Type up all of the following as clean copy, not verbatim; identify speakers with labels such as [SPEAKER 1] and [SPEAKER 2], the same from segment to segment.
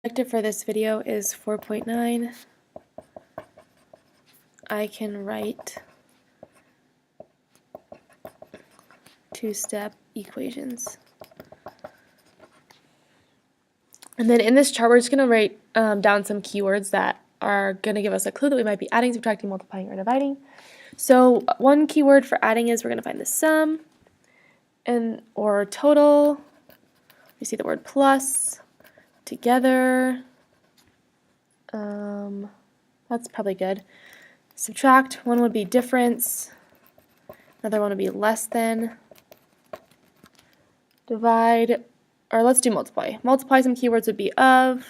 [SPEAKER 1] Objective for this video is 4.9. I can write two-step equations. And then in this chart, we're just going to write down some keywords that are going to give us a clue that we might be adding, subtracting, multiplying, or dividing. So one keyword for adding is we're going to find the sum or total. We see the word plus, together. That's probably good. Subtract, one would be difference. Another one would be less than. Divide, or let's do multiply. Multiply, some keywords would be of,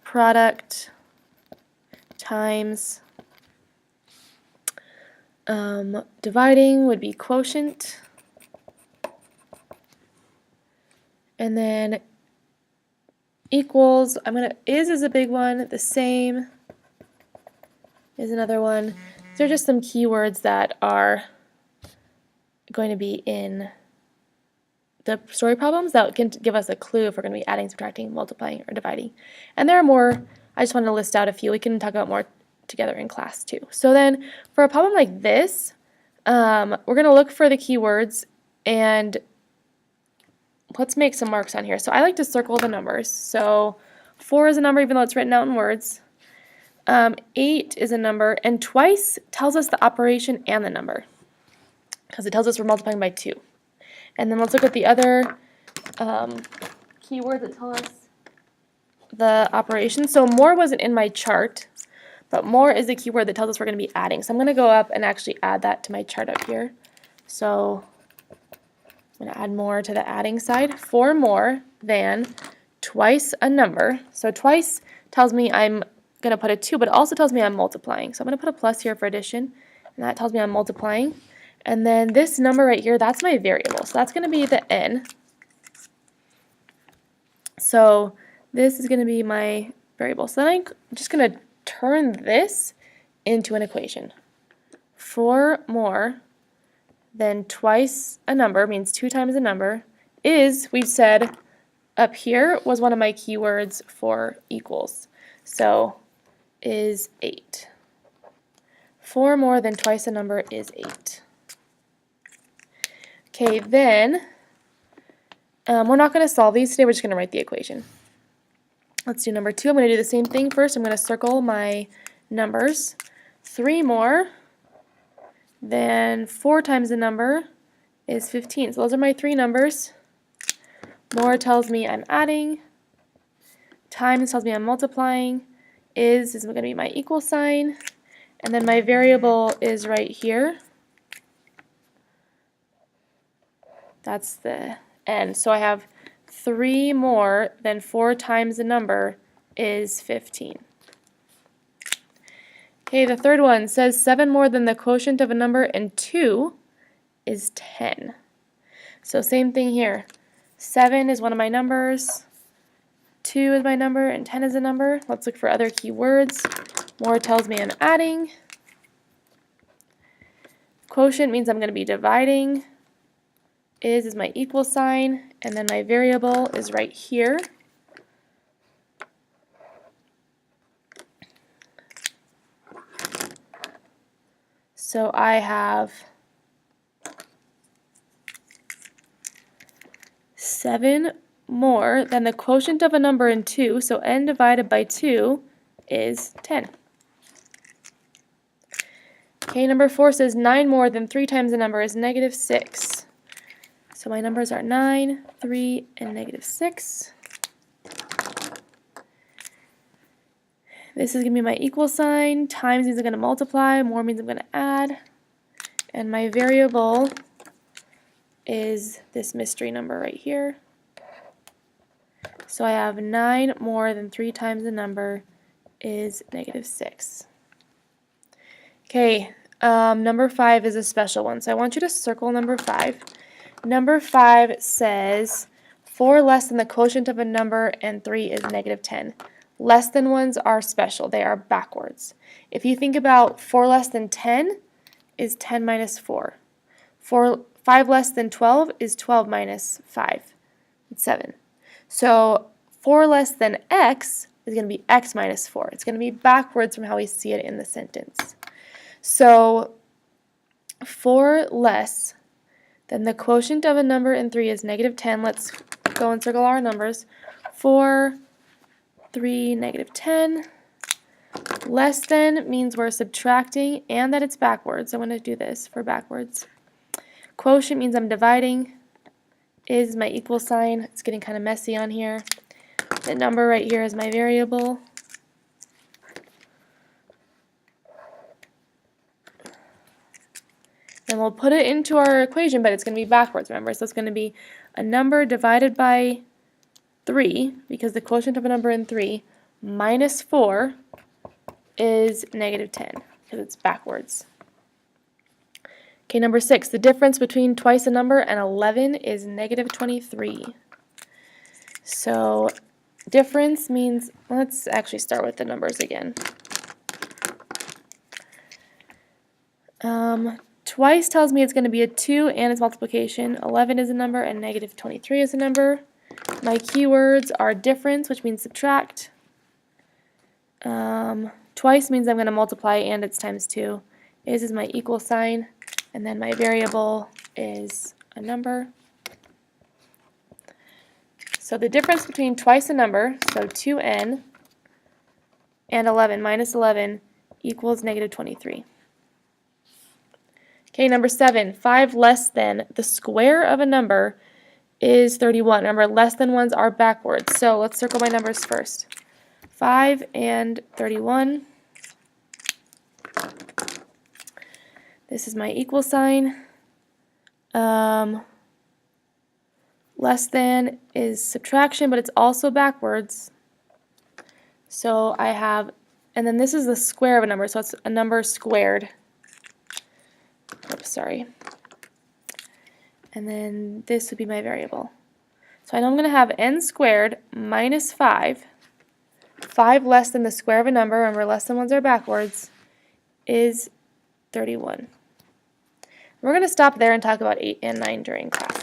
[SPEAKER 1] product, times. Dividing would be quotient. And then equals, is a big one, the same is another one. These are just some keywords that are going to be in the story problems that can give us a clue if we're going to be adding, subtracting, multiplying, or dividing. And there are more. I just wanted to list out a few. We can talk about more together in class too. So then for a problem like this, we're going to look for the keywords and let's make some marks on here. So I like to circle the numbers. So 4 is a number even though it's written out in words. 8 is a number, and twice tells us the operation and the number because it tells us we're multiplying by 2. And then let's look at the other keywords that tell us the operation. So more wasn't in my chart, but more is the keyword that tells us we're going to be adding. So I'm going to go up and actually add that to my chart up here. So I'm going to add more to the adding side. 4 more than twice a number. So twice tells me I'm going to put a 2, but it also tells me I'm multiplying. So I'm going to put a plus here for addition, and that tells me I'm multiplying. And then this number right here, that's my variable. So that's going to be the n. So this is going to be my variable. So then I'm just going to turn this into an equation. 4 more than twice a number, means 2 times a number, is, we said up here, was one of my keywords for equals. So is 8. 4 more than twice a number is 8. Okay, then we're not going to solve these today, we're just going to write the equation. Let's do number 2. I'm going to do the same thing first. I'm going to circle my numbers. 3 more than 4 times the number is 15. So those are my 3 numbers. More tells me I'm adding. Times tells me I'm multiplying. Is going to be my equal sign. And then my variable is right here. That's the n. So I have 3 more than 4 times the number is 15. Okay, the third one says 7 more than the quotient of a number and 2 is 10. So same thing here. 7 is one of my numbers, 2 is my number, and 10 is a number. Let's look for other keywords. More tells me I'm adding. Quotient means I'm going to be dividing. Is my equal sign, and then my variable is right here. So I have 7 more than the quotient of a number and 2, so n divided by 2 is 10. Okay, number 4 says 9 more than 3 times the number is negative 6. So my numbers are 9, 3, and negative 6. This is going to be my equal sign. Times means I'm going to multiply. More means I'm going to add. And my variable is this mystery number right here. So I have 9 more than 3 times the number is negative 6. Okay, number 5 is a special one. So I want you to circle number 5. Number 5 says 4 less than the quotient of a number and 3 is negative 10. Less than ones are special. They are backwards. If you think about 4 less than 10 is 10 minus 4. 5 less than 12 is 12 minus 5. It's 7. So 4 less than x is going to be x minus 4. It's going to be backwards from how we see it in the sentence. So 4 less than the quotient of a number in 3 is negative 10. Let's go and circle our numbers. 4, 3, negative 10. Less than means we're subtracting and that it's backwards. I'm going to do this for backwards. Quotient means I'm dividing. Is my equal sign. It's getting kind of messy on here. The number right here is my variable. And we'll put it into our equation, but it's going to be backwards, remember? So it's going to be a number divided by 3, because the quotient of a number in 3, minus 4 is negative 10, because it's backwards. Okay, number 6, the difference between twice a number and 11 is negative 23. So difference means, let's actually start with the numbers again. Twice tells me it's going to be a 2 and its multiplication. 11 is a number and negative 23 is a number. My keywords are difference, which means subtract. Twice means I'm going to multiply and it's times 2. Is my equal sign. And then my variable is a number. So the difference between twice a number, so 2n, and 11 minus 11 equals negative 23. Okay, number 7, 5 less than the square of a number is 31. Remember, less than ones are backwards. So let's circle my numbers first. 5 and 31. This is my equal sign. Less than is subtraction, but it's also backwards. So I have, and then this is the square of a number, so it's a number squared. Oops, sorry. And then this would be my variable. So I know I'm going to have n squared minus 5. 5 less than the square of a number, remember less than ones are backwards, is 31. We're going to stop there and talk about 8 and 9 during class.